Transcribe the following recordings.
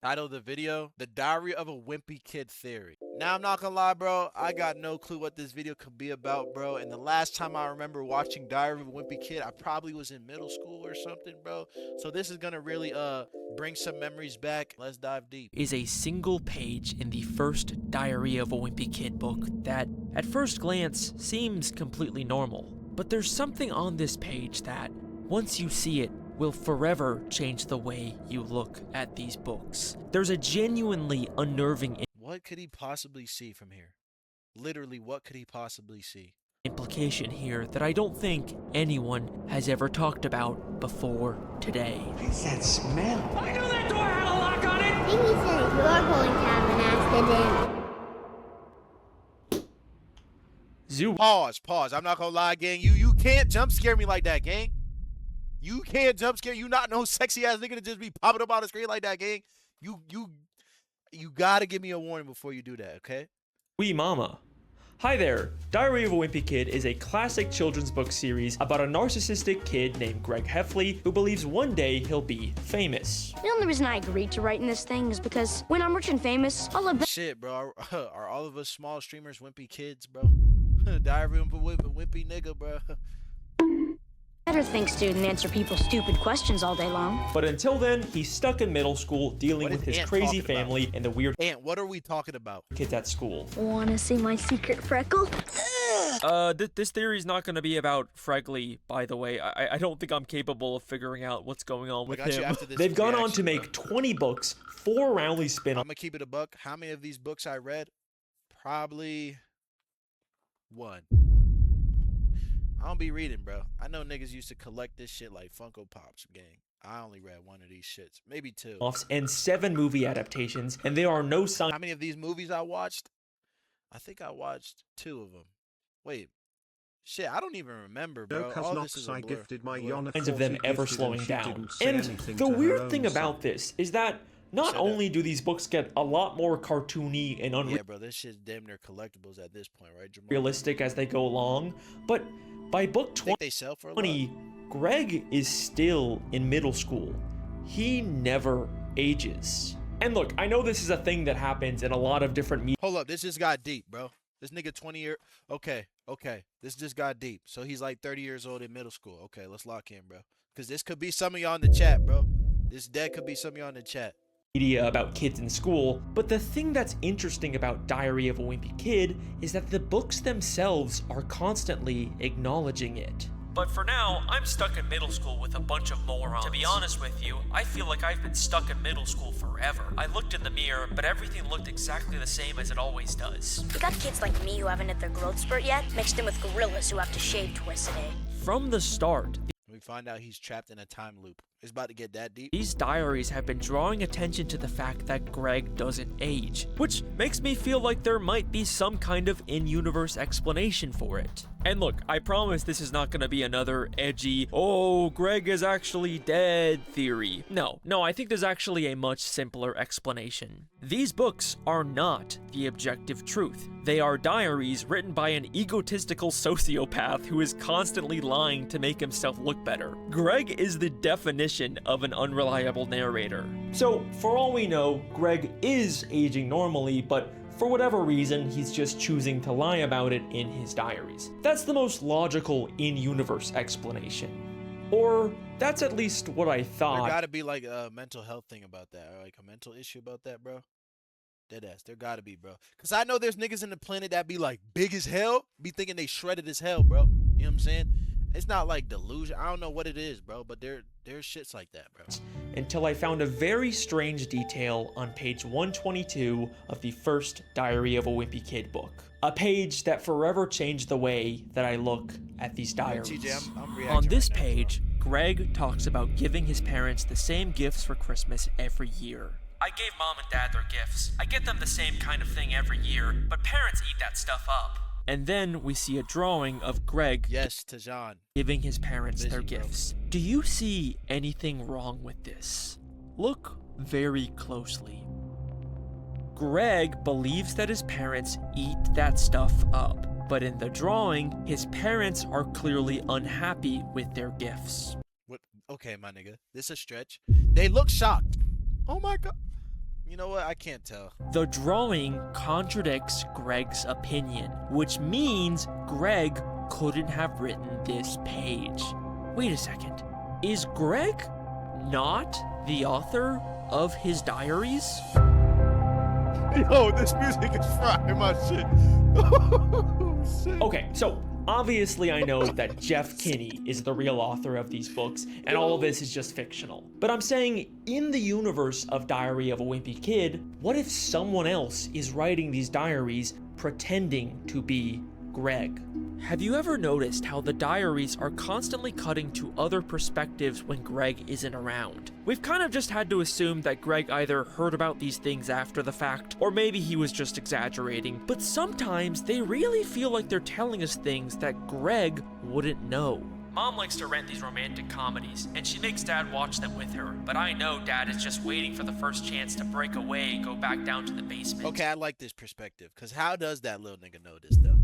Title of the video, The Diary of a Wimpy Kid Theory. Now, I'm not gonna lie, bro. I got no clue what this video could be about, bro. And the last time I remember watching Diary of a Wimpy Kid, I probably was in middle school or something, bro. So this is gonna really bring some memories back. Let's dive deep. Is a single page in the first Diary of a Wimpy Kid book that, at first glance, seems completely normal. But there's something on this page that, once you see it, will forever change the way you look at these books. There's a genuinely unnerving What could he possibly see from here? Literally, what could he possibly see? implication here that I don't think anyone has ever talked about before today. What's that smell? I knew that door had a lock on it! I think he said you're going to have an accident. Pause. I'm not gonna lie, gang. You can't jump scare me like that, gang. You can't jump scare. You not no sexy ass nigga to just be popping up on the screen like that, gang. You gotta give me a warning before you do that, okay? Wee Mama. Hi there. Diary of a Wimpy Kid is a classic children's book series about a narcissistic kid named Greg Heffley who believes one day he'll be famous. The only reason I agreed to writing this thing is because when I'm rich and famous, I'll live Shit, bro. Are all of us small streamers wimpy kids, bro? Diary of a wimpy nigga, bro. better thanks to and answer people's stupid questions all day long. But until then, he's stuck in middle school dealing What with is his Ant crazy talking about? family and the weird Ant, what are we talking about? kids at school. Wanna see my secret freckle? This theory is not going to be about Fregley, by the way. I don't think I'm capable of figuring out what's going on We with got you him. after this They've gone on reaction, to make bro. 20 books, 4 roundly I'm spin-offs, gonna keep it a buck. How many of these books I read? Probably one. I don't be reading, bro. I know niggas used to collect this shit like Funko Pops, gang. I only read one of these shits, maybe two. and 7 movie adaptations, and there are no signs How many of these movies I watched? I think I watched 2 of them. Wait, shit, I don't even remember, bro. All this is a blur. of them ever slowing down. And the weird thing about this is that not Shut up. only do these books get a lot more cartoony and Yeah, bro, this shit's damn near collectibles at this point, right, Jamal? unrealistic as they go along, but by book Think they sell for a lot? 20, Greg is still in middle school. He never ages. And look, I know this is a thing that happens in a lot of different media Hold up, this just got deep, bro. This nigga 20 year. Okay. This just got deep. So he's like 30 years old in middle school. Okay, let's lock in, bro. Because this could be some of y'all in the chat, bro. This dead could be some of y'all in the chat. about kids in school, but the thing that's interesting about Diary of a Wimpy Kid is that the books themselves are constantly acknowledging it. But for now, I'm stuck in middle school with a bunch of morons. To be honest with you, I feel like I've been stuck in middle school forever. I looked in the mirror, but everything looked exactly the same as it always does. You got kids like me who haven't hit their growth spurt yet, mixed in with gorillas who have to shave twice a day. From the start, We find out he's trapped in a time loop. It's about to get that deep. these diaries have been drawing attention to the fact that Greg doesn't age, which makes me feel like there might be some kind of in-universe explanation for it. And look, I promise this is not going to be another edgy, oh, Greg is actually dead theory. No, I think there's actually a much simpler explanation. These books are not the objective truth. They are diaries written by an egotistical sociopath who is constantly lying to make himself look better. Greg is the definition of an unreliable narrator. So, for all we know, Greg is aging normally, but for whatever reason, he's just choosing to lie about it in his diaries. That's the most logical in-universe explanation. Or, that's at least what I There thought. gotta be like a mental health thing about that, or like a mental issue about that, bro. Deadass. There gotta be, bro. Cause I know there's niggas in the planet that be like big as hell, be thinking they shredded as hell, bro. You know what I'm saying? It's not like delusion. I don't know what it is, bro, but there's shits like that, bro. Until I found a very strange detail on page 122 of the first Diary of a Wimpy Kid book. A page that forever changed the way that I look at these diaries. TJ, I'm reacting On this right now, page, Greg talks about giving his parents the same gifts for Christmas every year. I gave mom and dad their gifts. I get them the same kind of thing every year, but parents eat that stuff up. And then we see a drawing of Greg Yes, Tajan. giving his parents their Busy, bro. gifts. Do you see anything wrong with this? Look very closely. Greg believes that his parents eat that stuff up, but in the drawing, his parents are clearly unhappy with their gifts. What? Okay, my nigga. This a stretch. They look shocked. Oh my god. You know what? I can't tell. The drawing contradicts Greg's opinion, which means Greg couldn't have written this page. Wait a second. Is Greg not the author of his diaries? Yo, this music is frying my shit. Shit. Okay, so obviously I know that Jeff Kinney is the real author of these books, and all of this is just fictional. But I'm saying, in the universe of Diary of a Wimpy Kid, what if someone else is writing these diaries pretending to be Greg? Have you ever noticed how the diaries are constantly cutting to other perspectives when Greg isn't around? We've kind of just had to assume that Greg either heard about these things after the fact, or maybe he was just exaggerating, but sometimes they really feel like they're telling us things that Greg wouldn't know. Mom likes to rent these romantic comedies, and she makes Dad watch them with her, but I know Dad is just waiting for the first chance to break away and go back down to the basement. Okay, I like this perspective, because how does that little nigga know this, though?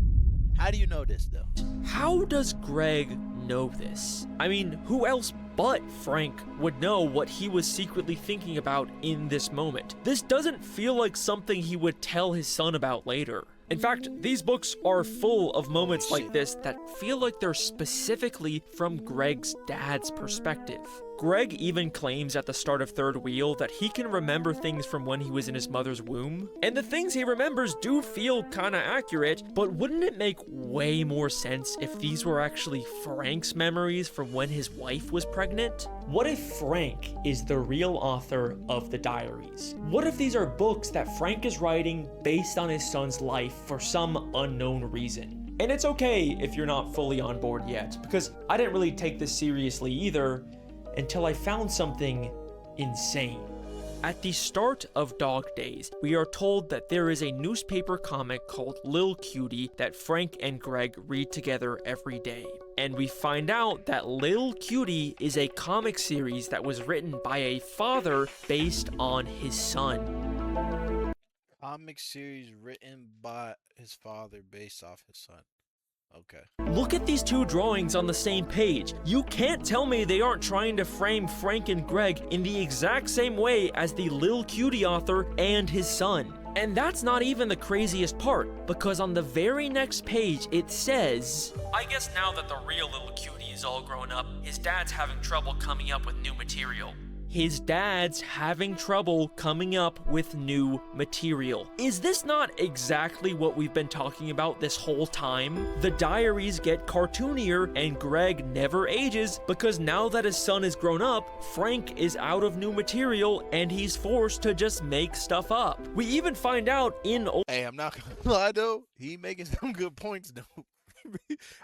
How do you know this, though? How does Greg know this? I mean, who else but Frank would know what he was secretly thinking about in this moment? This doesn't feel like something he would tell his son about later. In fact, these books are full of moments like this that feel like they're specifically from Greg's dad's perspective. Greg even claims at the start of Third Wheel that he can remember things from when he was in his mother's womb, and the things he remembers do feel kinda accurate, but wouldn't it make way more sense if these were actually Frank's memories from when his wife was pregnant? What if Frank is the real author of the diaries? What if these are books that Frank is writing based on his son's life for some unknown reason? And it's okay if you're not fully on board yet, because I didn't really take this seriously either until I found something insane. At the start of Dog Days, we are told that there is a newspaper comic called Lil Cutie that Frank and Greg read together every day. And we find out that Lil Cutie is a comic series that was written by a father based on his son. Comic series written by his father based off his son. Okay. Look at these two drawings on the same page. You can't tell me they aren't trying to frame Frank and Greg in the exact same way as the Lil Cutie author and his son. And that's not even the craziest part, because on the very next page it says, I guess now that the real Lil Cutie is all grown up, his dad's having trouble coming up with new material. His dad's having trouble coming up with new material. Is this not exactly what we've been talking about this whole time? The diaries get cartoonier and Greg never ages because now that his son is grown up, Frank is out of new material and he's forced to just make stuff up. We even find out in Hey, I'm not gonna lie though, he making some good points though.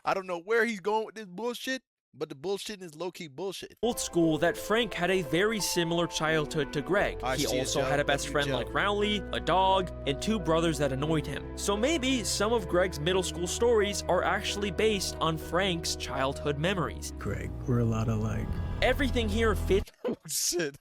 I don't know where he's going with this bullshit, but the bullshit is low-key bullshit. Old School that Frank had a very similar childhood to Greg. He also had a best friend like Rowley, a dog, and two brothers that annoyed him. So maybe some of Greg's middle school stories are actually based on Frank's childhood memories. Greg, we're a lot alike. Everything here fits Shit.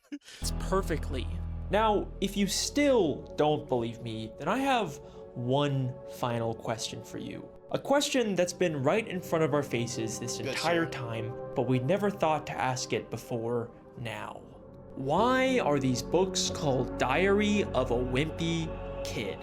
perfectly. Now, if you still don't believe me, then I have one final question for you. A question that's been right in front of our faces this entire time, but we never thought to ask it before now. Why are these books called Diary of a Wimpy Kid?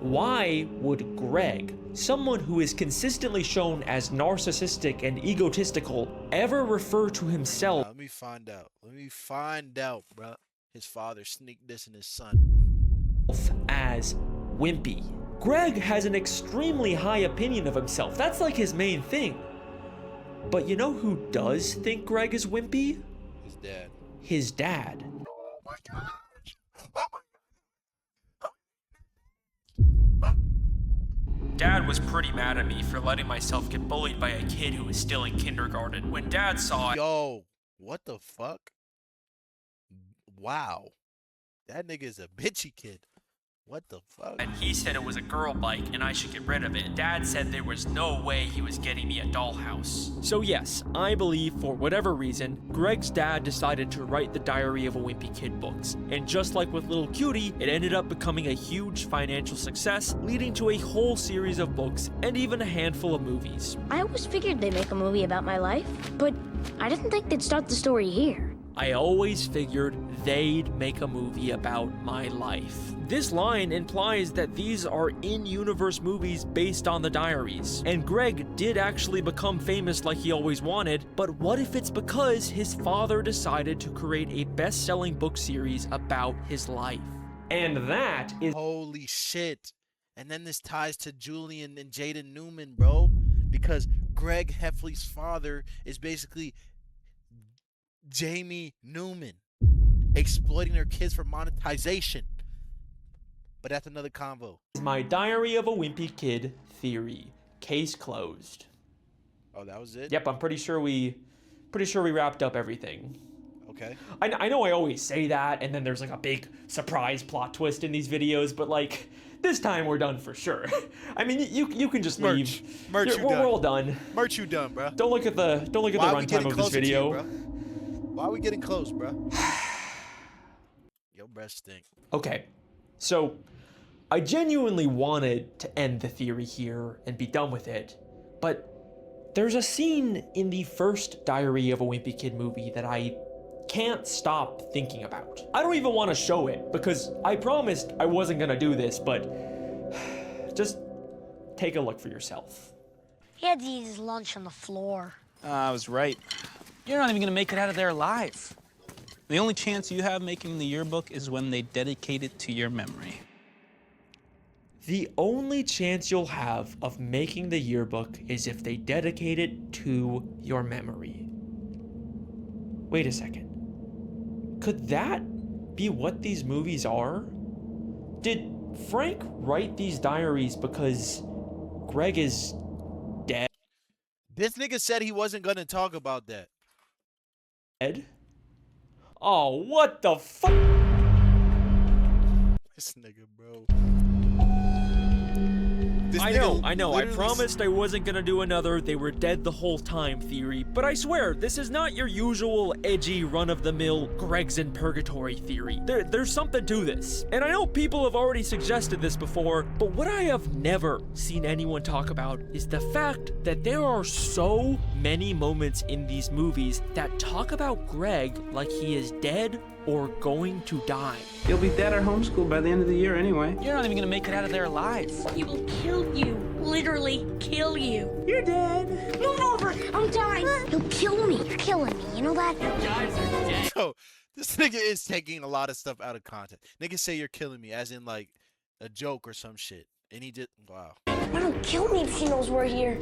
Why would Greg, someone who is consistently shown as narcissistic and egotistical, ever refer to himself Let me find out. Let me find out, bruh. His father sneak dissing his son. as Wimpy? Greg has an extremely high opinion of himself. That's like his main thing. But you know who does think Greg is wimpy? His dad. His dad. Dad was pretty mad at me for letting myself get bullied by a kid who was still in kindergarten. When Dad saw it, Yo, what the fuck? Wow. That nigga is a bitchy kid. What the fuck? and he said it was a girl bike and I should get rid of it. Dad said there was no way he was getting me a dollhouse. So yes, I believe for whatever reason, Greg's dad decided to write the Diary of a Wimpy Kid books. And just like with Little Cutie, it ended up becoming a huge financial success, leading to a whole series of books and even a handful of movies. I always figured they'd make a movie about my life, but I didn't think they'd start the story here. I always figured they'd make a movie about my life. This line implies that these are in-universe movies based on the diaries, and Greg did actually become famous like he always wanted, but what if it's because his father decided to create a best-selling book series about his life? And that is Holy shit. And then this ties to Julian and Jaden Newman, bro. Because Greg Heffley's father is basically Jamie Newman, exploiting their kids for monetization. But that's another convo. my Diary of a Wimpy Kid theory. Case closed. Oh, that was it? Yep, I'm pretty sure we wrapped up everything. Okay. I know I always say that, and then there's like a big surprise plot twist in these videos, but like this time we're done for sure. I mean, you can just leave. Merch, we're all done. Merch, you done, bro. Don't look at the runtime of this video. Why are we getting close, bro? Your breath stink. Okay, so I genuinely wanted to end the theory here and be done with it, but there's a scene in the first Diary of a Wimpy Kid movie that I can't stop thinking about. I don't even want to show it because I promised I wasn't gonna do this, but just take a look for yourself. He had to eat his lunch on the floor. I was right. You're not even gonna make it out of there alive. The only chance you have making the yearbook is when they dedicate it to your memory. The only chance you'll have of making the yearbook is if they dedicate it to your memory. Wait a second. Could that be what these movies are? Did Frank write these diaries because Greg is dead? This nigga said he wasn't gonna talk about that. Oh, what the fuck? This nigga, bro. I know, I promised I wasn't gonna do another "they were dead the whole time" theory, but I swear, this is not your usual edgy, run-of-the-mill Greg's in purgatory theory. There's something to this. And I know people have already suggested this before, but what I have never seen anyone talk about is the fact that there are so many moments in these movies that talk about Greg like he is dead or going to die. You'll be dead or homeschooled by the end of the year anyway. You're not even gonna make it out of there alive. He will kill you. Literally kill you. You're dead. Move over. I'm dying. He'll kill me. You're killing me. You know that? Yo, this nigga is taking a lot of stuff out of context. Niggas say you're killing me, as in like a joke or some shit. And he did, wow. Why don't kill me if she knows we're here?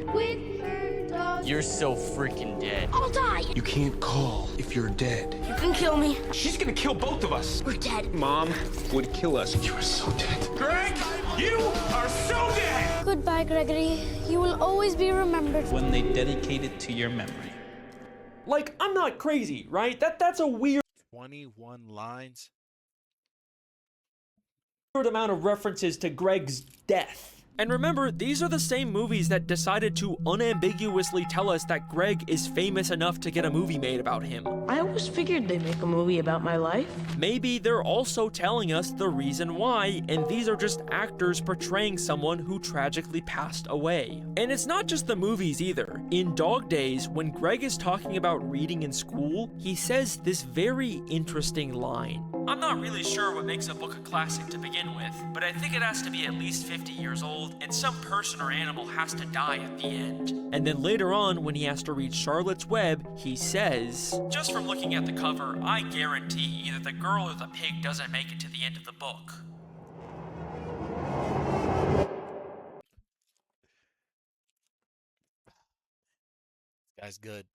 You're so freaking dead. I'll die. You can't call if you're dead. You can kill me. She's gonna kill both of us. We're dead. Mom would kill us. You are so dead. Greg, you are so dead! Goodbye, Gregory. You will always be remembered. When they dedicate it to your memory. Like, I'm not crazy, right? That's a weird 21 lines. amount of references to Greg's death. And remember, these are the same movies that decided to unambiguously tell us that Greg is famous enough to get a movie made about him. I always figured they'd make a movie about my life. Maybe they're also telling us the reason why, and these are just actors portraying someone who tragically passed away. And it's not just the movies either. In Dog Days, when Greg is talking about reading in school, he says this very interesting line. I'm not really sure what makes a book a classic to begin with, but I think it has to be at least 50 years old, and some person or animal has to die at the end. And then later on, when he has to read Charlotte's Web, he says, just from looking at the cover, I guarantee either the girl or the pig doesn't make it to the end of the book. This guy's good.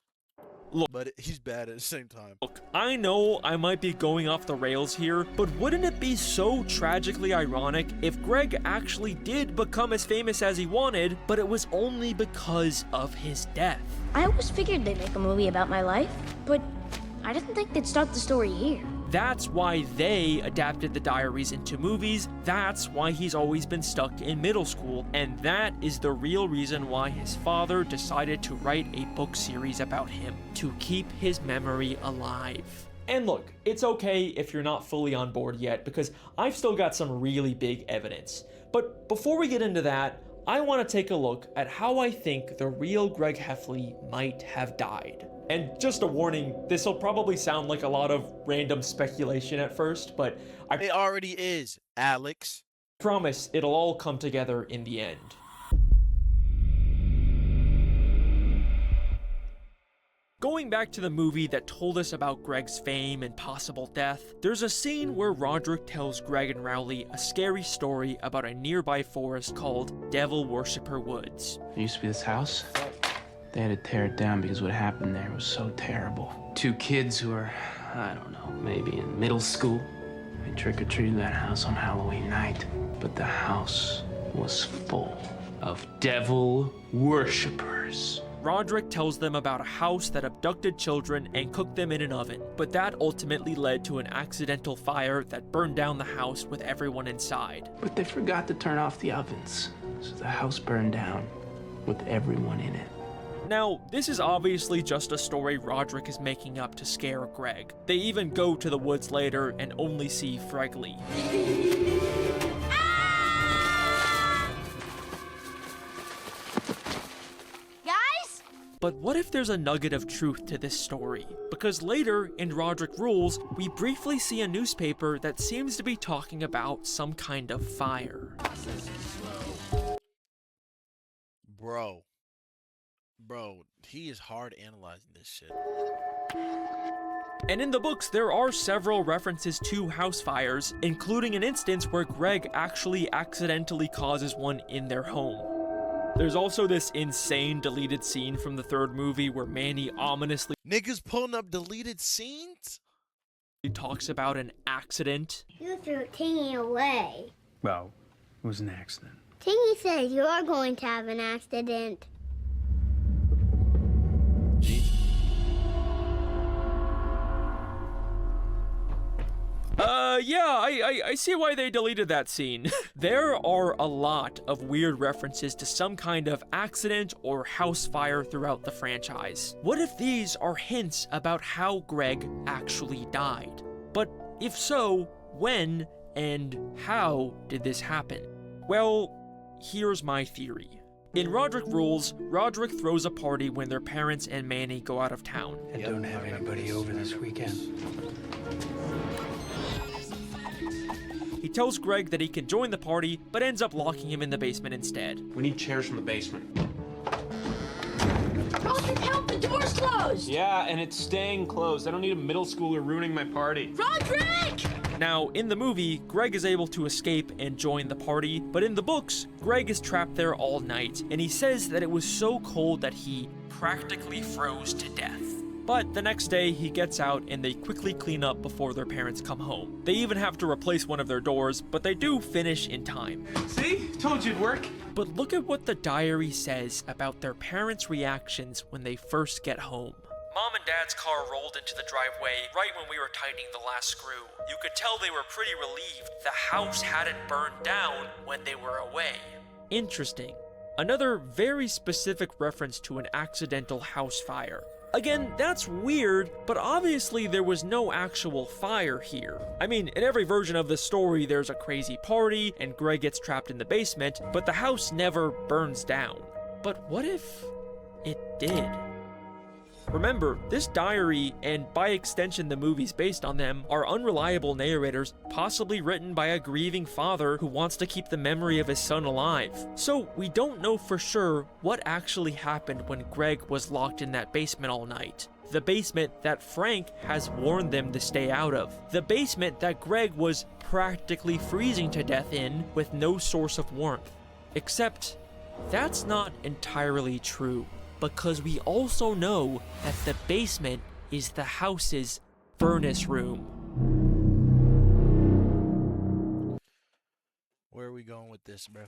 Look, but he's bad at the same time. Look, I know I might be going off the rails here, but wouldn't it be so tragically ironic if Greg actually did become as famous as he wanted, but it was only because of his death? I always figured they'd make a movie about my life, but I didn't think they'd start the story here. That's why they adapted the diaries into movies. That's why he's always been stuck in middle school. And that is the real reason why his father decided to write a book series about him, to keep his memory alive. And look, it's okay if you're not fully on board yet, because I've still got some really big evidence. But before we get into that, I want to take a look at how I think the real Greg Heffley might have died. And just a warning, this will probably sound like a lot of random speculation at first, but It already is, Alex. promise it'll all come together in the end. Going back to the movie that told us about Greg's fame and possible death, there's a scene where Roderick tells Greg and Rowley a scary story about a nearby forest called Devil Worshipper Woods. There used to be this house. They had to tear it down because what happened there was so terrible. Two kids who were, I don't know, maybe in middle school. They trick-or-treated that house on Halloween night. But the house was full of devil worshippers. Roderick tells them about a house that abducted children and cooked them in an oven, but that ultimately led to an accidental fire that burned down the house with everyone inside. But they forgot to turn off the ovens, so the house burned down with everyone in it. Now, this is obviously just a story Roderick is making up to scare Greg. They even go to the woods later and only see Fregley. But what if there's a nugget of truth to this story? Because later, in Roderick Rules, we briefly see a newspaper that seems to be talking about some kind of fire. Bro, he is hard analyzing this shit. And in the books, there are several references to house fires, including an instance where Greg actually accidentally causes one in their home. There's also this insane deleted scene from the third movie where Manny ominously Niggas pulling up deleted scenes? talks about an accident. You threw Tingy away. Well, it was an accident. Tingy says you're going to have an accident. Yeah, I see why they deleted that scene. There are a lot of weird references to some kind of accident or house fire throughout the franchise. What if these are hints about how Greg actually died? But if so, when and how did this happen? Well, here's my theory. In Roderick Rules, Roderick throws a party when their parents and Manny go out of town. I don't have anybody over this weekend. He tells Greg that he can join the party, but ends up locking him in the basement instead. We need chairs from the basement. Roderick, help! The door's closed! Yeah, and it's staying closed. I don't need a middle schooler ruining my party. Roderick! Now, in the movie, Greg is able to escape and join the party, but in the books, Greg is trapped there all night, and he says that it was so cold that he practically froze to death. But the next day, he gets out and they quickly clean up before their parents come home. They even have to replace one of their doors, but they do finish in time. See? Told you it'd work. But look at what the diary says about their parents' reactions when they first get home. Mom and Dad's car rolled into the driveway right when we were tightening the last screw. You could tell they were pretty relieved the house hadn't burned down when they were away. Interesting. Another very specific reference to an accidental house fire. Again, that's weird, but obviously there was no actual fire here. I mean, in every version of the story, there's a crazy party, and Greg gets trapped in the basement, but the house never burns down. But what if it did? Remember, this diary, and by extension the movies based on them, are unreliable narrators, possibly written by a grieving father who wants to keep the memory of his son alive. So we don't know for sure what actually happened when Greg was locked in that basement all night. The basement that Frank has warned them to stay out of. The basement that Greg was practically freezing to death in with no source of warmth. Except, that's not entirely true, because we also know that the basement is the house's furnace room. Where are we going with this, bro?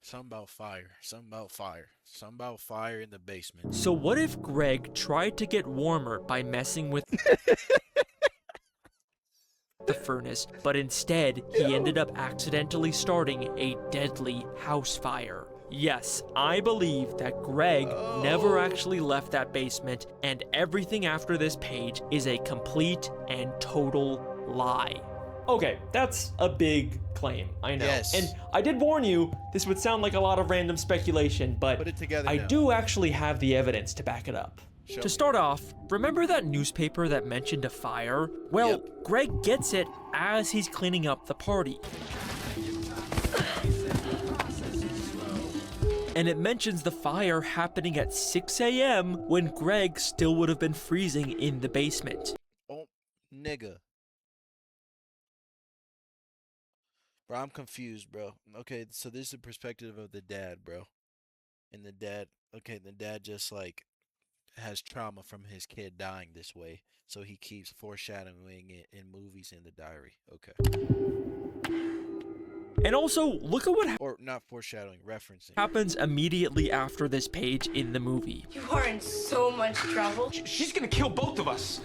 Something about fire. Something about fire. Something about fire in the basement. So what if Greg tried to get warmer by messing with the furnace, but instead he ended up accidentally starting a deadly house fire? Yes, I believe that Greg never actually left that basement, and everything after this page is a complete and total lie. Okay, that's a big claim, I know. Yes. And I did warn you, this would sound like a lot of random speculation, but Put it together I now. do actually have the evidence to back it up. To start off, remember that newspaper that mentioned a fire? Well, Yep. Greg gets it as he's cleaning up the party. And it mentions the fire happening at 6 a.m. when Greg still would have been freezing in the basement. Oh, nigga. Bro, I'm confused, bro. Okay, so this is the perspective of the dad, bro. And the dad just like has trauma from his kid dying this way. So he keeps foreshadowing it in movies in the diary. Okay. And also, look at what Or not foreshadowing, referencing. happens immediately after this page in the movie. You are in so much trouble. She's gonna kill both of us.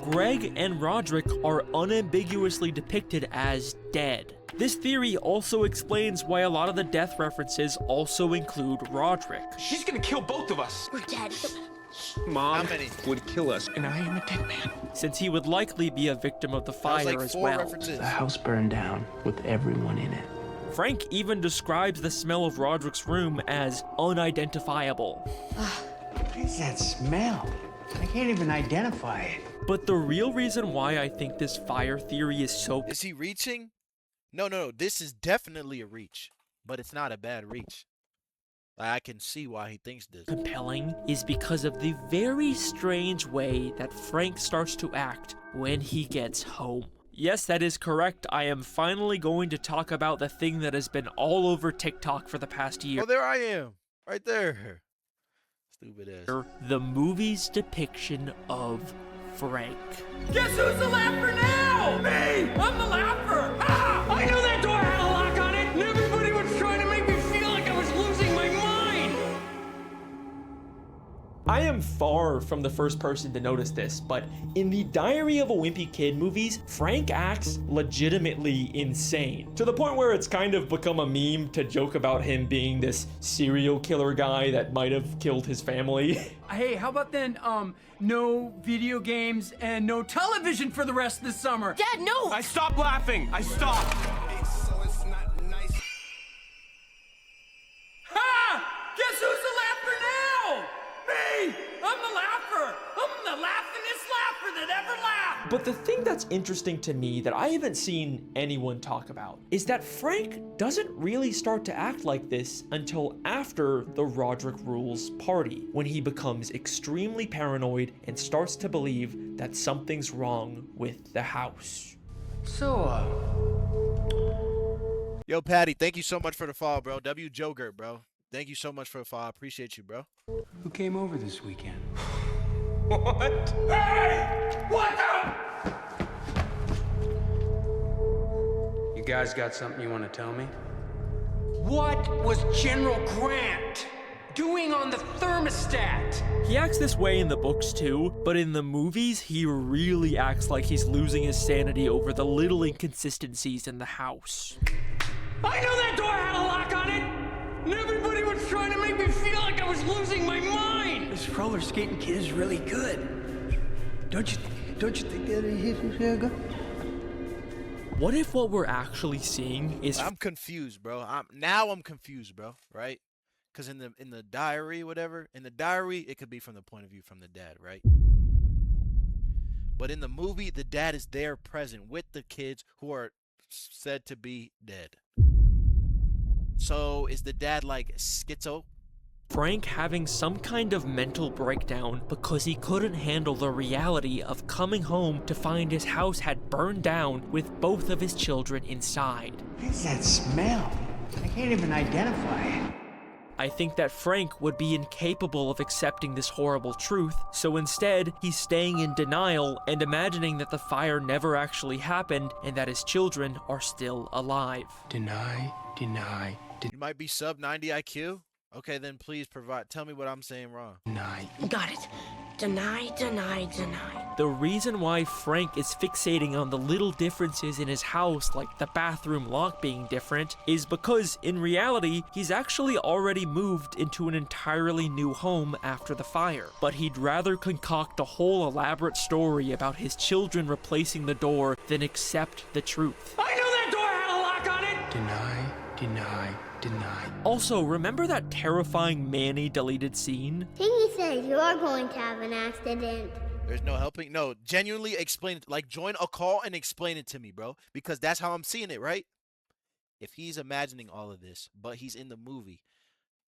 Greg and Roderick are unambiguously depicted as dead. This theory also explains why a lot of the death references also include Roderick. She's gonna kill both of us. We're dead. Mom How many? would kill us, and I am a dead man. Since he would likely be a victim of the That was fire like as 4 well. references. The house burned down with everyone in it. Frank even describes the smell of Roderick's room as unidentifiable. What is that smell? I can't even identify it. But the real reason why I think this fire theory is so Is he reaching? No. This is definitely a reach, but it's not a bad reach. I can see why he thinks this. compelling is because of the very strange way that Frank starts to act when he gets home. Yes, that is correct. I am finally going to talk about the thing that has been all over TikTok for the past year. Oh, there I am. Right there. Stupid ass. The movie's depiction of Frank. Guess who's the laugher now? Me! I'm the laugher! Ah! I knew that door had a lock on it, and everybody was trying to make me feel like I was losing my mind! I am far from the first person to notice this, but in the Diary of a Wimpy Kid movies, Frank acts legitimately insane. To the point where it's kind of become a meme to joke about him being this serial killer guy that might have killed his family. Hey, how about then, no video games and no television for the rest of the summer? Dad, no! I stopped laughing. I stopped. Ha! Guess who's the laugher now? Me! I'm the laugher! I'm the laughingest laugher that ever laughed! But the thing that's interesting to me that I haven't seen anyone talk about is that Frank doesn't really start to act like this until after the Roderick Rules party, when he becomes extremely paranoid and starts to believe that something's wrong with the house. So, Yo, Patty, thank you so much for the follow, bro. W. Jogurt, bro. Thank you so much for the follow. I appreciate you, bro. who came over this weekend? What? Hey! What the? You guys got something you want to tell me? What was General Grant doing on the thermostat? He acts this way in the books too, but in the movies, he really acts like he's losing his sanity over the little inconsistencies in the house. I knew that door had a lock on it! And everybody was trying to make me feel like I was losing my mind! This roller skating kid is really good. Don't you think that he's good? What if what we're actually seeing is I'm confused, bro. I'm confused, bro. Right? Because in the diary, whatever, in the diary, it could be from the point of view from the dad, right? But in the movie, the dad is there present with the kids who are said to be dead. So is the dad like schizo? Frank having some kind of mental breakdown because he couldn't handle the reality of coming home to find his house had burned down with both of his children inside. What is that smell? I can't even identify it. I think that Frank would be incapable of accepting this horrible truth, so instead, he's staying in denial and imagining that the fire never actually happened and that his children are still alive. Deny. You might be sub 90 IQ. Okay, then please tell me what I'm saying wrong. Deny. Got it. Deny, deny, deny. The reason why Frank is fixating on the little differences in his house, like the bathroom lock being different, is because in reality, he's actually already moved into an entirely new home after the fire. But he'd rather concoct a whole elaborate story about his children replacing the door than accept the truth. I knew that door had a lock on it! Deny, deny, deny. Also, remember that terrifying Manny deleted scene? Tingy says you're going to have an accident. There's no helping. No, genuinely explain it. Like, join a call and explain it to me, bro. Because that's how I'm seeing it, right? If he's imagining all of this, but he's in the movie,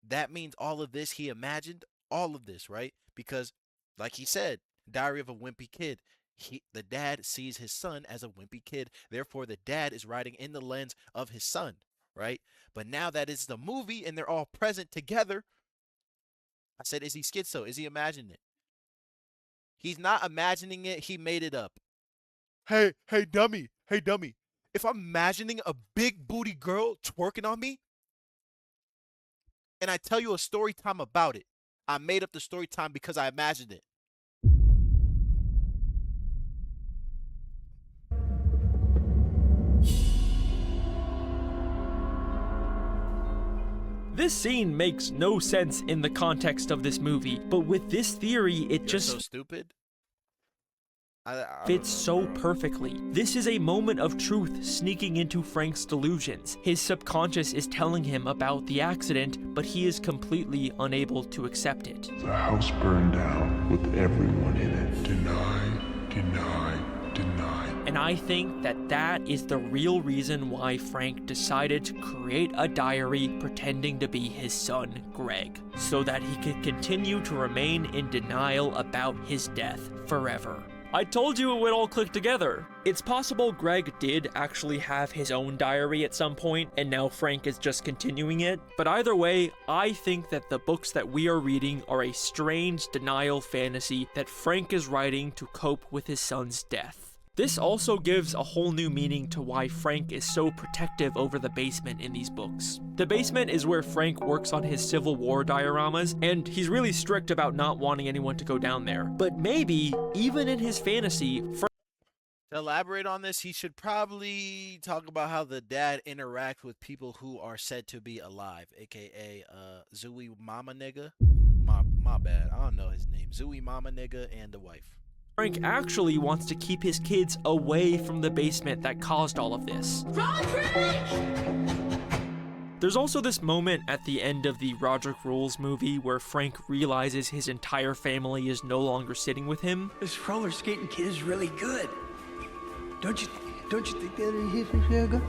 that means all of this, he imagined all of this, right? Because, like he said, Diary of a Wimpy Kid, the dad sees his son as a wimpy kid. Therefore, the dad is writing in the lens of his son, right? But now that it's the movie and they're all present together, I said, is he schizo? Is he imagining it? He's not imagining it. He made it up. Hey, dummy. Hey, dummy. If I'm imagining a big booty girl twerking on me, and I tell you a story time about it, I made up the story time because I imagined it. This scene makes no sense in the context of this movie, but with this theory, it just so stupid. I fits so perfectly. This is a moment of truth sneaking into Frank's delusions. His subconscious is telling him about the accident, but he is completely unable to accept it. The house burned down with everyone in it. Deny, deny, deny. And I think that that is the real reason why Frank decided to create a diary pretending to be his son, Greg, so that he could continue to remain in denial about his death forever. I told you it would all click together. It's possible Greg did actually have his own diary at some point, and now Frank is just continuing it. But either way, I think that the books that we are reading are a strange denial fantasy that Frank is writing to cope with his son's death. This also gives a whole new meaning to why Frank is so protective over the basement in these books. The basement is where Frank works on his Civil War dioramas, and he's really strict about not wanting anyone to go down there. But maybe, even in his fantasy, To elaborate on this, he should probably talk about how the dad interacts with people who are said to be alive, aka Zooey Mama Nigga. My bad, I don't know his name. Zooey Mama Nigga and the wife. Frank actually wants to keep his kids away from the basement that caused all of this. There's also this moment at the end of the Roderick Rules movie where Frank realizes his entire family is no longer sitting with him. This roller skating kid is really good. Don't you think that he's real good?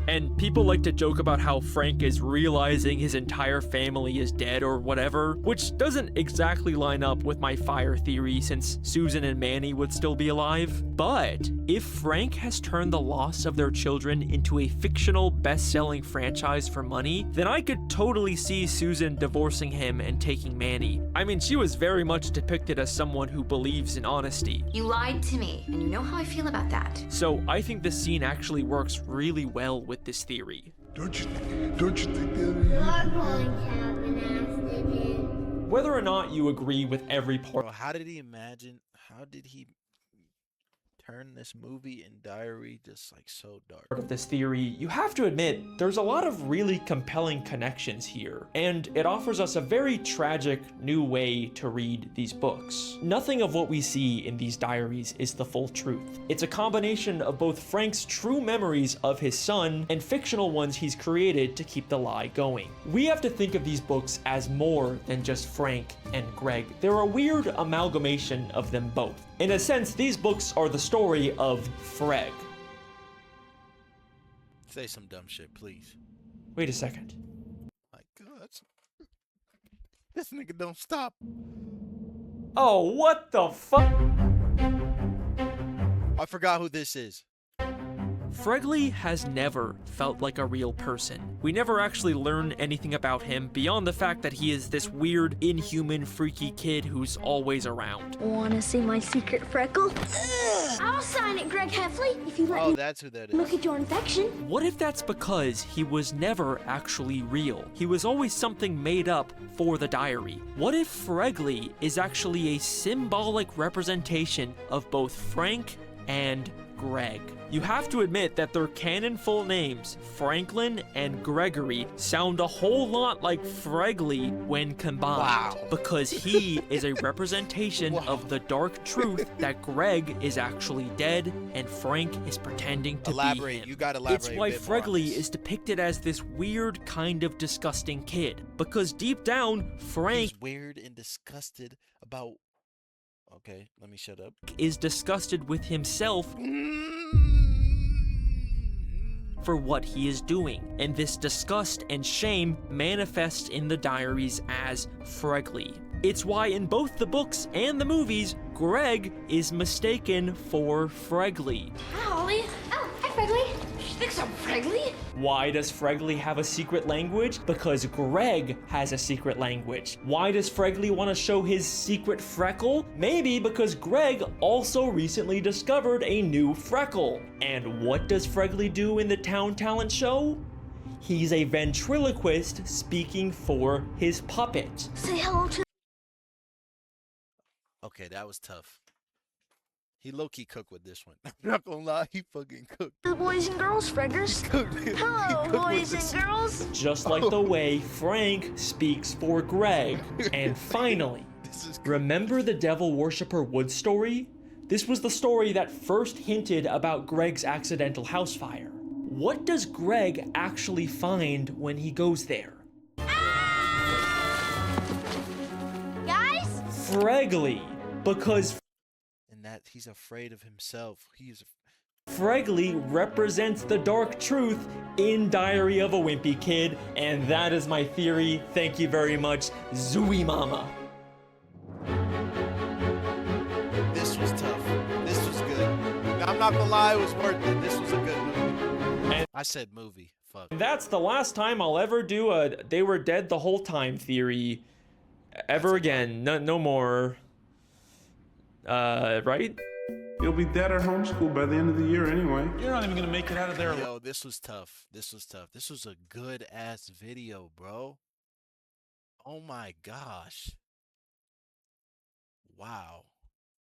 And people like to joke about how Frank is realizing his entire family is dead or whatever, which doesn't exactly line up with my fire theory since Susan and Manny would still be alive. But if Frank has turned the loss of their children into a fictional best-selling franchise for money, then I could totally see Susan divorcing him and taking Manny. I mean, she was very much depicted as someone who believes in honesty. You lied to me, and you know how I feel about that. So I think this scene actually works really well with this theory. Don't you think that You're going to have an accident. Whether or not you agree with every part. Bro, how did he imagine? How did he turn this movie and diary just like so dark? Of this theory, you have to admit there's a lot of really compelling connections here, and it offers us a very tragic new way to read these books. Nothing of what we see in these diaries is the full truth. It's a combination of both Frank's true memories of his son and fictional ones he's created to keep the lie going. We have to think of these books as more than just Frank and Greg. They're a weird amalgamation of them both. In a sense, these books are the story of Freg. Say some dumb shit, please. Wait a second. My God. This nigga don't stop. Oh, what the fuck? I forgot who this is. Fregley has never felt like a real person. We never actually learn anything about him beyond the fact that he is this weird, inhuman, freaky kid who's always around. Wanna see my secret freckle? I'll sign it, Greg Heffley, if you let me that's who that is. look at your infection. What if that's because he was never actually real? He was always something made up for the diary. What if Fregley is actually a symbolic representation of both Frank and Greg? You have to admit that their canon full names, Franklin and Gregory, sound a whole lot like Fregley when combined. Wow. Because he is a representation of the dark truth that Greg is actually dead and Frank is pretending to be him. You gotta elaborate. It's why a bit more on Fregley this. is depicted as this weird kind of disgusting kid. Because deep down, Frank He's weird and disgusted about. Okay, let me shut up. is disgusted with himself for what he is doing, and this disgust and shame manifests in the diaries as Fregley. It's why in both the books and the movies, Greg is mistaken for Fregley. Hi, Ollie. Oh, hi, Fregley. She thinks I'm Fregley? Why does Fregley have a secret language? Because Greg has a secret language. Why does Fregley want to show his secret freckle? Maybe because Greg also recently discovered a new freckle. And what does Fregley do in the town talent show? He's a ventriloquist speaking for his puppet. Say hello to Okay, that was tough. He low-key cooked with this one. I'm not gonna lie, he fucking cooked. the boys and girls, Freggers. Hello, boys and girls. Just like the way Frank speaks for Greg. And finally, remember the Devil Worshipper Wood story? This was the story that first hinted about Greg's accidental house fire. What does Greg actually find when he goes there? Guys? Fregley, because And that he's afraid of himself. Fregley represents the dark truth in Diary of a Wimpy Kid, and that is my theory. Thank you very much, Zooey Mama. This was tough. This was good. I'm not gonna lie, it was worth it. This was a good movie. And I said movie. Fuck. that's the last time I'll ever do a they were dead the whole time theory ever again. No more. Right? You'll be dead at homeschool by the end of the year anyway. You're not even gonna make it out of there. Yo, this was tough. This was tough. This was a good ass video, bro. Oh my gosh. Wow.